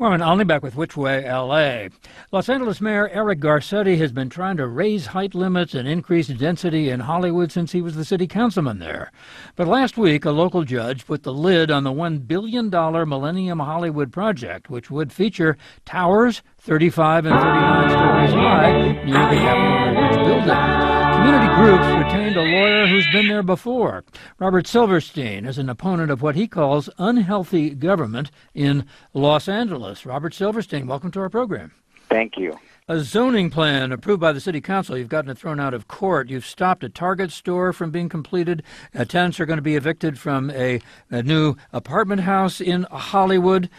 Well, and I'll be back with Which Way, L.A. Los Angeles Mayor Eric Garcetti has been trying to raise height limits and increase density in Hollywood since he was the city councilman there. But last week, a local judge put the lid on the $1 billion Millennium Hollywood project, which would feature towers 35 and 39 stories high near the Capitol Records building. Community groups retained a lawyer who's been there before. Robert Silverstein is an opponent of what he calls unhealthy government in Los Angeles. Robert Silverstein, welcome to our program. Thank you. A zoning plan approved by the city council. You've gotten it thrown out of court. You've stopped a Target store from being completed. Tenants are going to be evicted from a new apartment house in Hollywood.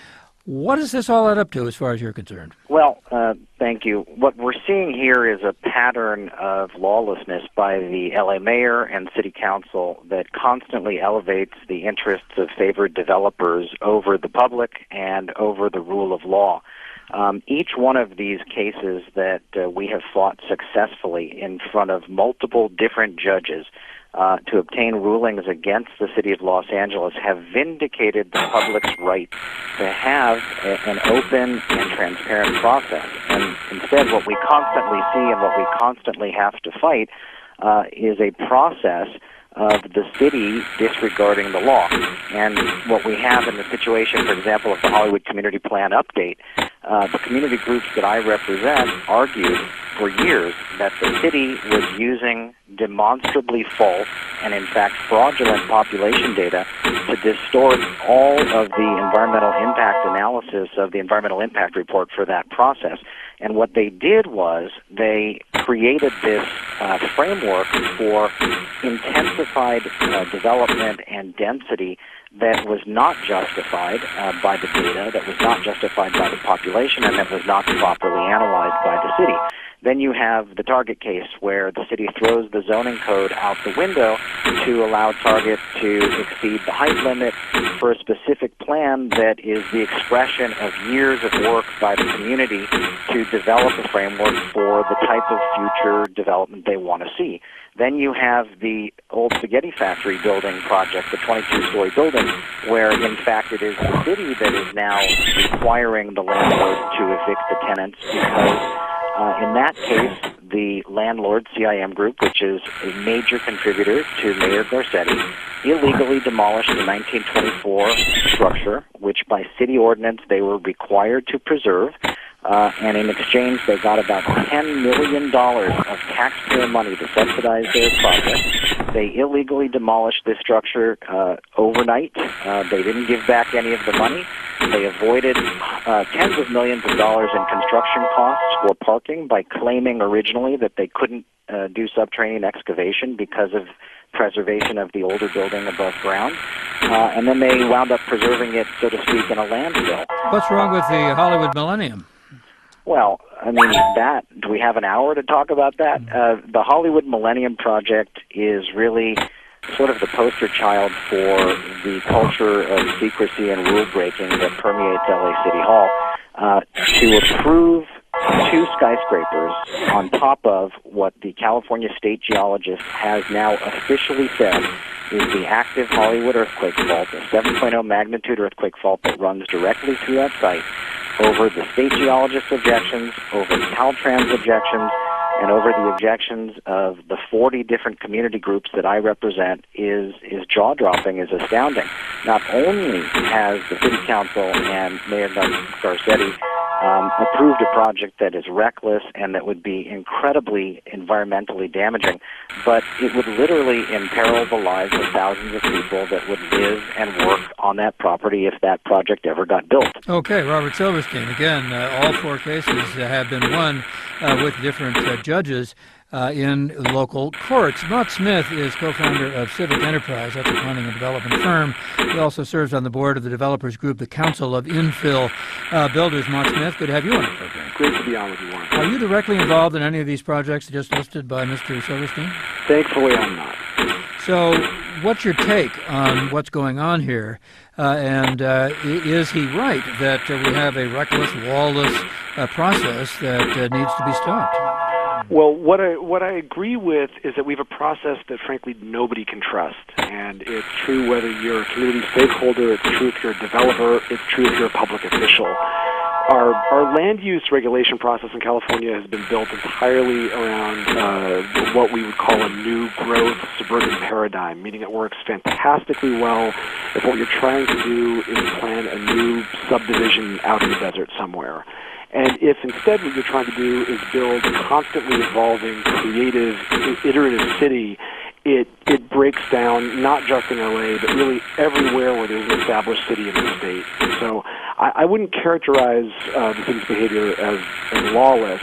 What does this all add up to as far as you're concerned? Well, thank you. What we're seeing here is a pattern of lawlessness by the LA mayor and city council that constantly elevates the interests of favored developers over the public and over the rule of law. Each one of these cases that we have fought successfully in front of multiple different judges to obtain rulings against the city of Los Angeles have vindicated the public's right to have an open and transparent process. And instead, what we constantly see and what we constantly have to fight is a process of the city disregarding the law. And what we have in the situation, for example, of the Hollywood Community Plan update, the community groups that I represent argued for years that the city was using demonstrably false and, in fact, fraudulent population data to distort all of the environmental impact analysis of the environmental impact report for that process. And what they did was they created this framework for intensified development and density that was not justified by the data, that was not justified by the population, and that was not properly analyzed by the city. Then you have the Target case where the city throws the zoning code out the window to allow Target to exceed the height limit for a specific plan that is the expression of years of work by the community to develop a framework for the type of future development they want to see. Then you have the old spaghetti factory building project, the 22-story building, where in fact it is the city that is now requiring the landlord to evict the tenants because in that case, the landlord, CIM Group, which is a major contributor to Mayor Garcetti, illegally demolished the 1924 structure, which by city ordinance they were required to preserve. And in exchange, they got about $10 million of taxpayer money to subsidize their project. They illegally demolished this structure overnight. They didn't give back any of the money. They avoided tens of millions of dollars in construction costs for parking by claiming originally that they couldn't do subterranean excavation because of preservation of the older building above ground. And then they wound up preserving it, so to speak, in a landfill. What's wrong with the Hollywood Millennium? Well, I mean, do we have an hour to talk about that? The Hollywood Millennium Project is really sort of the poster child for the culture of secrecy and rule-breaking that permeates LA City Hall. To approve two skyscrapers on top of what the California State Geologist has now officially said is the active Hollywood earthquake fault, a 7.0 magnitude earthquake fault that runs directly through that site, over the state geologist's objections, over Caltrans objections, and over the objections of the 40 different community groups that I represent is jaw-dropping, is astounding. Not only has the city council and Mayor Garcetti approved a project that is reckless and that would be incredibly environmentally damaging, but it would literally imperil the lives of thousands of people that would live and work on that property if that project ever got built. Okay, Robert Silverstein. Again, all four cases have been won with different judges in local courts. Mott Smith is co-founder of Civic Enterprise. That's a planning and development firm. He also serves on the board of the developers group, the Council of Infill Builders. Mott Smith, good to have you on the program. Great to be on with you, Warren. Are you directly involved in any of these projects just listed by Mr. Silverstein? Thankfully, I'm not. So what's your take on what's going on here? And is he right that we have a reckless, lawless process that needs to be stopped? Well, what I agree with is that we have a process that, frankly, nobody can trust. And it's true whether you're a community stakeholder, it's true if you're a developer, it's true if you're a public official. Our land use regulation process in California has been built entirely around what we would call a new growth suburban paradigm, meaning it works fantastically well if what you're trying to do is plan a new subdivision out in the desert somewhere. And if instead what you're trying to do is build a constantly evolving, creative, iterative city, it breaks down not just in LA, but really everywhere where there's an established city in the state. So I wouldn't characterize the city's behavior as lawless,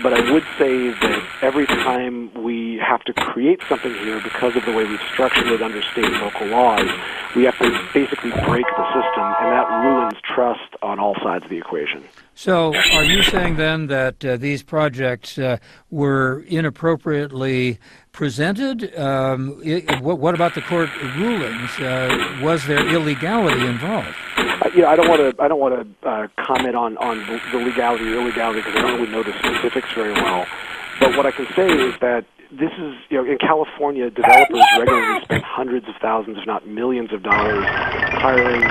but I would say that every time we have to create something here because of the way we've structured it under state and local laws, we have to basically break the system, and that ruins trust on all sides of the equation. So are you saying then that these projects were inappropriately presented? What about the court rulings? Was there illegality involved? I don't want to comment on the legality or illegality because I don't really know the specifics very well. But what I can say is that this is, in California, developers regularly spend hundreds of thousands, if not millions of dollars, hiring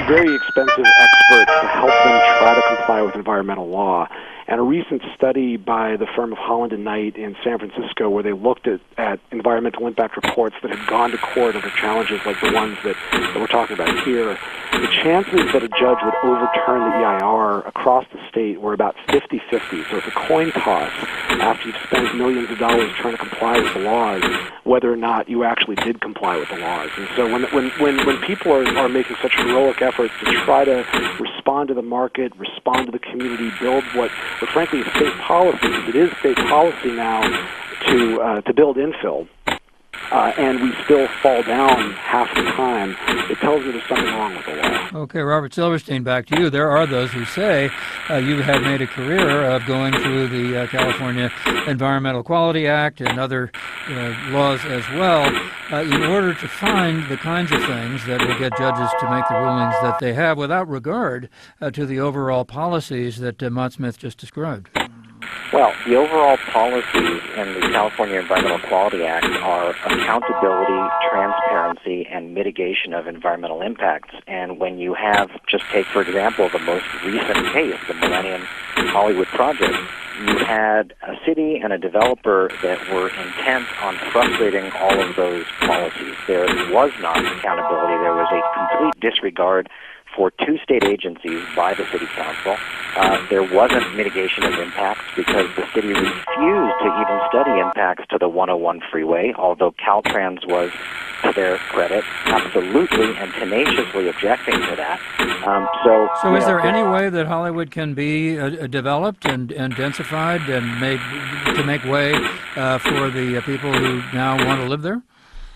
very expensive experts to help them try to comply with environmental law. And a recent study by the firm of Holland and Knight in San Francisco, where they looked at environmental impact reports that had gone to court under challenges like the ones that we're talking about here, the chances that a judge would overturn the EIR across the state were about 50-50. So it's a coin toss after you've spent millions of dollars trying to comply with the laws, whether or not you actually did comply with the laws. And so when people are making such heroic efforts to try to respond to the market, respond to the community, build what frankly is state policy, because it is state policy now to build infill, and we still fall down half the time, it tells me there's something wrong with the law. Okay, Robert Silverstein, back to you. There are those who say you have made a career of going through the California Environmental Quality Act and other laws as well in order to find the kinds of things that will get judges to make the rulings that they have without regard to the overall policies that Mott Smith just described. Well, the overall policies in the California Environmental Quality Act are accountability, transparency, and mitigation of environmental impacts. And when you have, just take for example, the most recent case, the Millennium Hollywood project, you had a city and a developer that were intent on frustrating all of those policies. There was not accountability. There was a complete disregard for two state agencies by the city council. There wasn't mitigation of impacts because the city refused to even study impacts to the 101 freeway, although Caltrans was, to their credit, absolutely and tenaciously objecting to that. So is there any way that Hollywood can be developed and densified and made to make way for the people who now want to live there?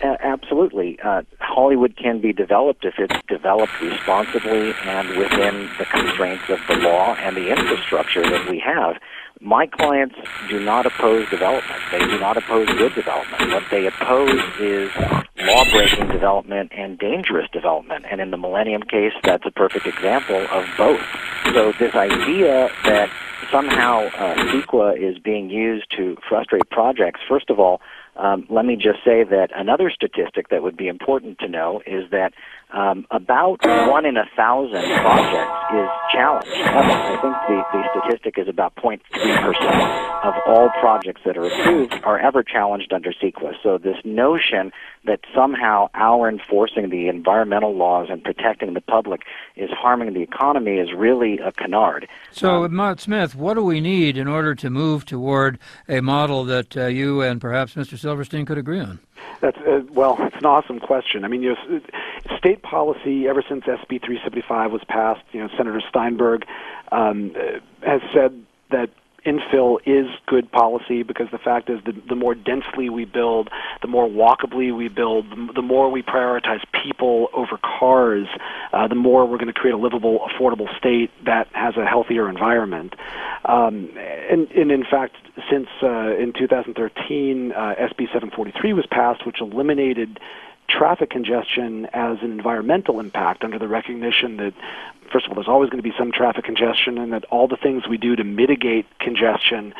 Absolutely. Hollywood can be developed if it's developed responsibly and within the constraints of the law and the infrastructure that we have. My clients do not oppose development. They do not oppose good development. What they oppose is law-breaking development and dangerous development. And in the Millennium case, that's a perfect example of both. So this idea that somehow CEQA is being used to frustrate projects, first of all, let me just say that another statistic that would be important to know is that about 1 in 1,000 projects is challenged. I think the statistic is about 0.3% of all projects that are approved are ever challenged under CEQA. So this notion that somehow our enforcing the environmental laws and protecting the public is harming the economy is really a canard. So, Mott Smith, what do we need in order to move toward a model that you and perhaps Mr. Silverstein could agree on? That's well, it's an awesome question. I mean, state policy ever since SB 375 was passed, Senator Steinberg has said that infill is good policy because the fact is the more densely we build, the more walkably we build, the more we prioritize people over cars, the more we're going to create a livable, affordable state that has a healthier environment. And in fact, since in 2013, SB 743 was passed, which eliminated traffic congestion as an environmental impact under the recognition that, first of all, there's always going to be some traffic congestion, and that all the things we do to mitigate congestion,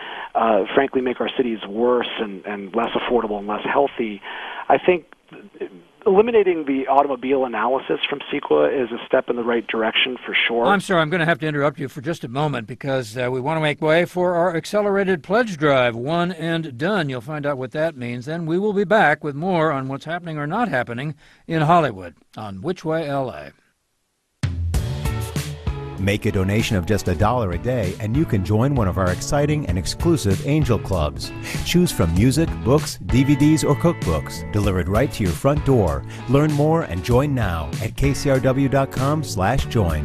frankly, make our cities worse and less affordable and less healthy. I think eliminating the automobile analysis from CEQA is a step in the right direction for sure. I'm sorry, I'm going to have to interrupt you for just a moment because we want to make way for our accelerated pledge drive, one and done. You'll find out what that means. Then we will be back with more on what's happening or not happening in Hollywood on Which Way LA. Make a donation of just $1 a day and you can join one of our exciting and exclusive Angel Clubs. Choose from music, books, DVDs, or cookbooks delivered right to your front door. Learn more and join now at kcrw.com/join.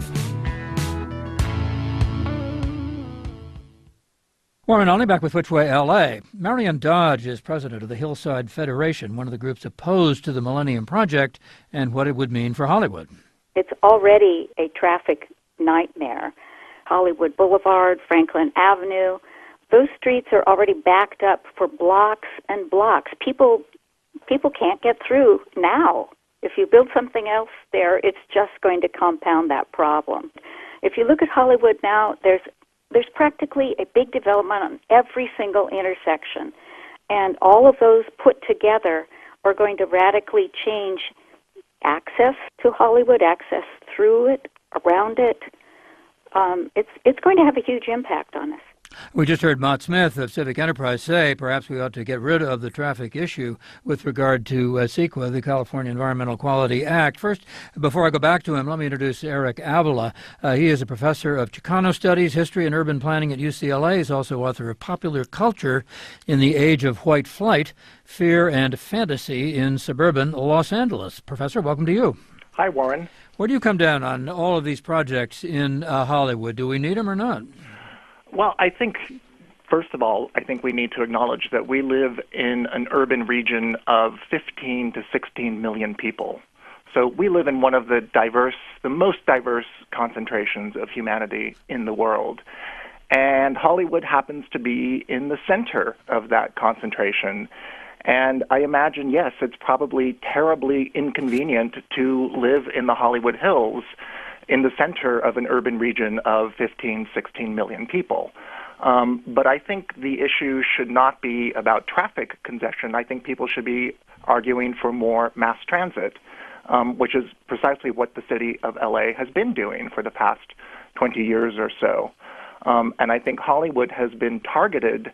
Warren Olney back with Which Way LA. Marion Dodge is president of the Hillside Federation, one of the groups opposed to the Millennium Project and what it would mean for Hollywood. It's already a traffic nightmare. Hollywood Boulevard, Franklin Avenue, those streets are already backed up for blocks and blocks. People can't get through now. If you build something else there, it's just going to compound that problem. If you look at Hollywood now, there's practically a big development on every single intersection, and all of those put together are going to radically change access to Hollywood, access through it, around it. It's going to have a huge impact on us. We just heard Mott Smith of Civic Enterprise say perhaps we ought to get rid of the traffic issue with regard to CEQA, the California Environmental Quality Act. First, before I go back to him, let me introduce Eric Avila. He is a professor of Chicano Studies, History, and Urban Planning at UCLA. He's also author of Popular Culture in the Age of White Flight, Fear and Fantasy in Suburban Los Angeles. Professor, welcome to you. Hi, Warren. Where do you come down on all of these projects in Hollywood? Do we need them or not? Well, I think, first of all, I think we need to acknowledge that we live in an urban region of 15 to 16 million people. So we live in one of the most diverse concentrations of humanity in the world. And Hollywood happens to be in the center of that concentration. And I imagine, yes, it's probably terribly inconvenient to live in the Hollywood Hills in the center of an urban region of 15, 16 million people. But I think the issue should not be about traffic congestion. I think people should be arguing for more mass transit, which is precisely what the city of LA has been doing for the past 20 years or so. And I think Hollywood has been targeted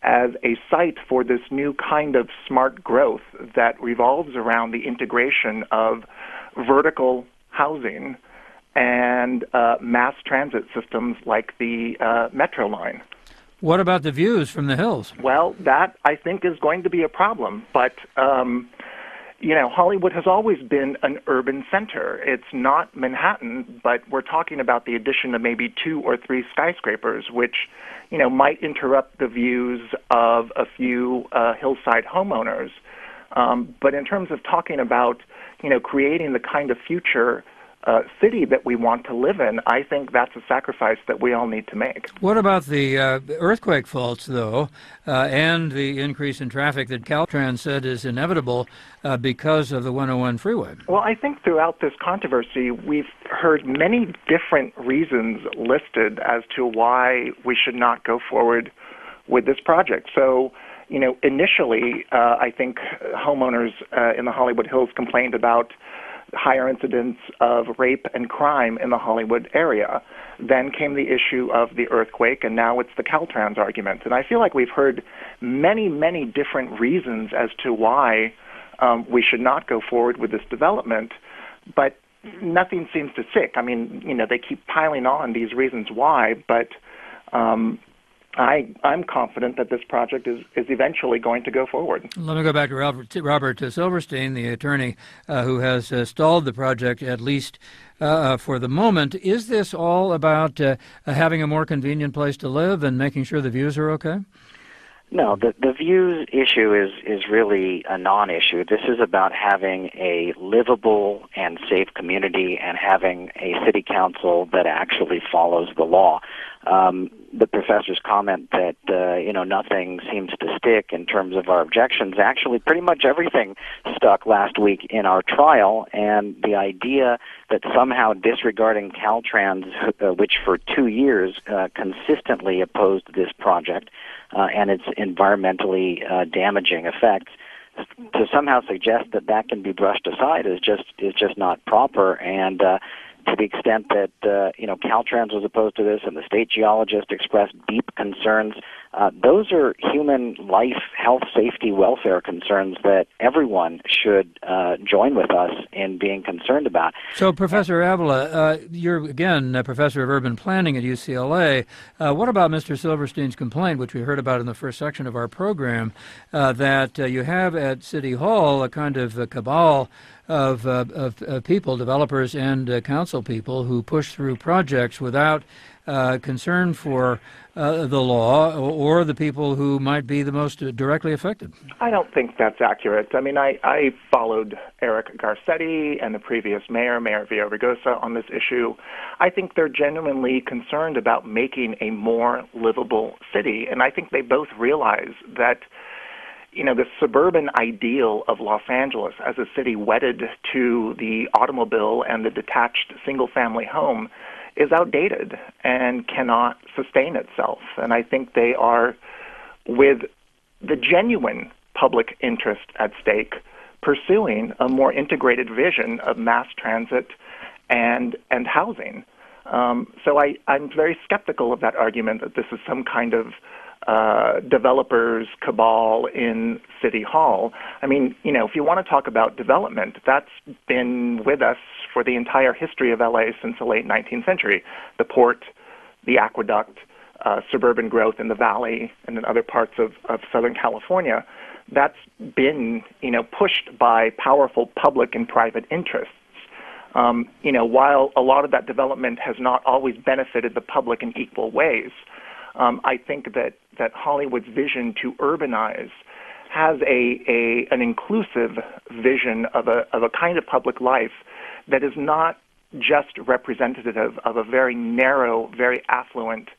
as a site for this new kind of smart growth that revolves around the integration of vertical housing and mass transit systems like the Metro line. What about the views from the hills? Well, that, I think, is going to be a problem. But, Hollywood has always been an urban center. It's not Manhattan, but we're talking about the addition of maybe 2 or 3 skyscrapers, which, might interrupt the views of a few hillside homeowners. But in terms of talking about, creating the kind of future city that we want to live in, I think that's a sacrifice that we all need to make. What about the earthquake faults, though, and the increase in traffic that Caltrans said is inevitable because of the 101 freeway? Well, I think throughout this controversy, we've heard many different reasons listed as to why we should not go forward with this project. So, initially, I think homeowners in the Hollywood Hills complained about higher incidence of rape and crime in the Hollywood area. Then came the issue of the earthquake, and now it's the Caltrans argument. And I feel like we've heard many, many different reasons as to why we should not go forward with this development, but nothing seems to stick. I mean, they keep piling on these reasons why, but I'm confident that this project is eventually going to go forward. Let me go back to Robert Silverstein, the attorney who has stalled the project, at least for the moment. Is this all about having a more convenient place to live and making sure the views are okay? No, the views issue is really a non-issue. This is about having a livable and safe community and having a city council that actually follows the law. the professor's comment that nothing seems to stick in terms of our objections. Actually, pretty much everything stuck last week in our trial, and the idea that somehow disregarding Caltrans, which for 2 years consistently opposed this project and its environmentally damaging effects, to somehow suggest that that can be brushed aside is just not proper. And to the extent that Caltrans was opposed to this and the state geologist expressed deep concerns, those are human life, health, safety, welfare concerns that everyone should join with us in being concerned about. So, Professor Avila, you're, again, a professor of urban planning at UCLA. What about Mr. Silverstein's complaint, which we heard about in the first section of our program, that you have at City Hall a kind of cabal of people, developers and council people, who push through projects without concern for the law or the people who might be the most directly affected? I don't think that's accurate. I mean, I followed Eric Garcetti and the previous mayor, Mayor Villaraigosa, on this issue. I think they're genuinely concerned about making a more livable city, and I think they both realize that the suburban ideal of Los Angeles as a city wedded to the automobile and the detached single-family home is outdated and cannot sustain itself. And I think they are, with the genuine public interest at stake, pursuing a more integrated vision of mass transit and housing. So I'm very skeptical of that argument that this is some kind of developers cabal in City Hall. I mean, if you want to talk about development, that's been with us for the entire history of LA since the late 19th century. The port, the aqueduct, suburban growth in the valley and in other parts of Southern California, that's been, pushed by powerful public and private interests. While a lot of that development has not always benefited the public in equal ways, I think that Hollywood's vision to urbanize has an inclusive vision of a kind of public life that is not just representative of a very narrow, very affluent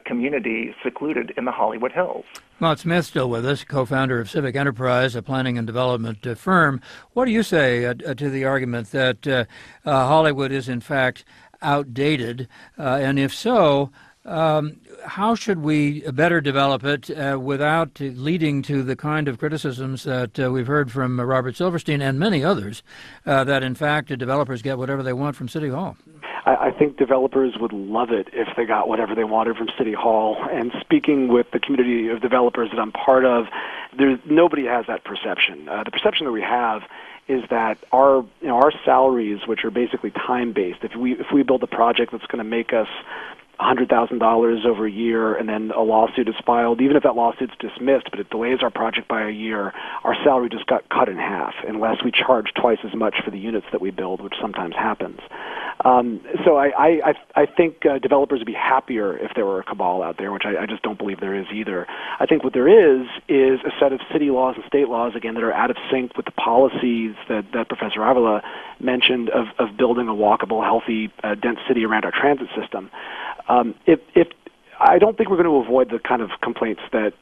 community secluded in the Hollywood Hills. Mott Smith still with us, co-founder of Civic Enterprise, a planning and development firm. What do you say to the argument that Hollywood is in fact outdated, and if so, how should we better develop it without leading to the kind of criticisms that we've heard from Robert Silverstein and many others, that in fact developers get whatever they want from City Hall? I think developers would love it if they got whatever they wanted from City Hall. And speaking with the community of developers that I'm part of, nobody has that perception. The perception that we have is that our salaries, which are basically time-based, if we build a project that's going to make us $100,000 over a year, and then a lawsuit is filed, even if that lawsuit's dismissed, but it delays our project by a year, our salary just got cut in half, unless we charge twice as much for the units that we build, which sometimes happens. So I think developers would be happier if there were a cabal out there, which I just don't believe there is either. I think what there is a set of city laws and state laws, again, that are out of sync with the policies that Professor Avila mentioned of building a walkable, healthy, dense city around our transit system. If I don't think we're going to avoid the kind of complaints that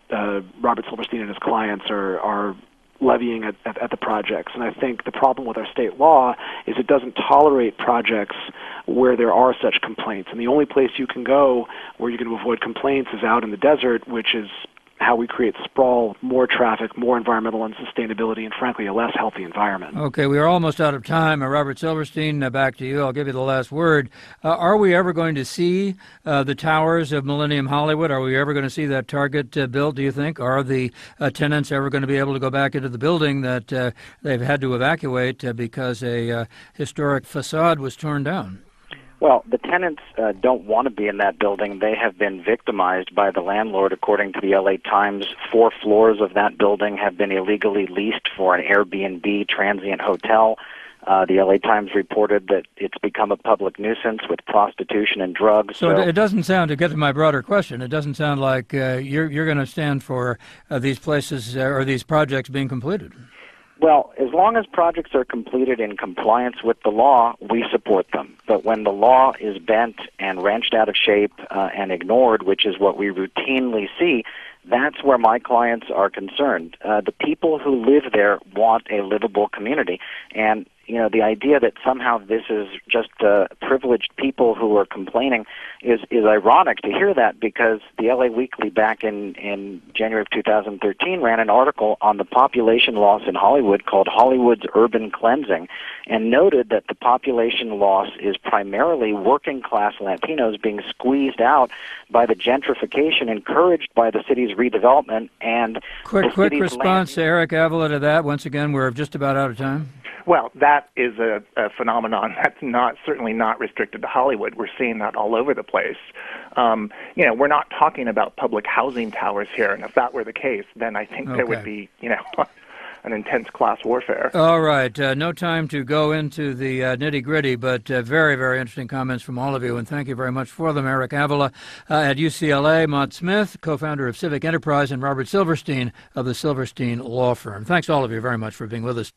Robert Silverstein and his clients are levying at the projects. And I think the problem with our state law is it doesn't tolerate projects where there are such complaints. And the only place you can go where you're going to avoid complaints is out in the desert, which is how we create sprawl, more traffic, more environmental unsustainability, and frankly, a less healthy environment. Okay, we are almost out of time. Robert Silverstein, back to you. I'll give you the last word. Are we ever going to see the towers of Millennium Hollywood? Are we ever going to see that Target built, do you think? Are the tenants ever going to be able to go back into the building that they've had to evacuate because a historic facade was torn down? Well, the tenants don't want to be in that building. They have been victimized by the landlord. According to the LA Times, 4 floors of that building have been illegally leased for an Airbnb transient hotel. The LA Times reported that it's become a public nuisance with prostitution and drugs. So it doesn't sound, to get to my broader question, it doesn't sound like you're going to stand for these places or these projects being completed. Well, as long as projects are completed in compliance with the law, we support them. But when the law is bent and wrenched out of shape and ignored, which is what we routinely see, that's where my clients are concerned. The people who live there want a livable community. And, the idea that somehow this is just privileged people who are complaining is ironic to hear that, because the LA Weekly back in January of 2013 ran an article on the population loss in Hollywood called Hollywood's Urban Cleansing, and noted that the population loss is primarily working-class Latinos being squeezed out by the gentrification encouraged by the city's redevelopment and quick response to Eric Avila to that. Once again, we're just about out of time. Well, that is a phenomenon that's certainly not restricted to Hollywood. We're seeing that all over the place. We're not talking about public housing towers here, and if that were the case, then I think there would be, an intense class warfare. All right. No time to go into the nitty-gritty, but very, very interesting comments from all of you, and thank you very much for them. Eric Avila at UCLA, Mott Smith, co-founder of Civic Enterprise, and Robert Silverstein of the Silverstein Law Firm. Thanks all of you very much for being with us.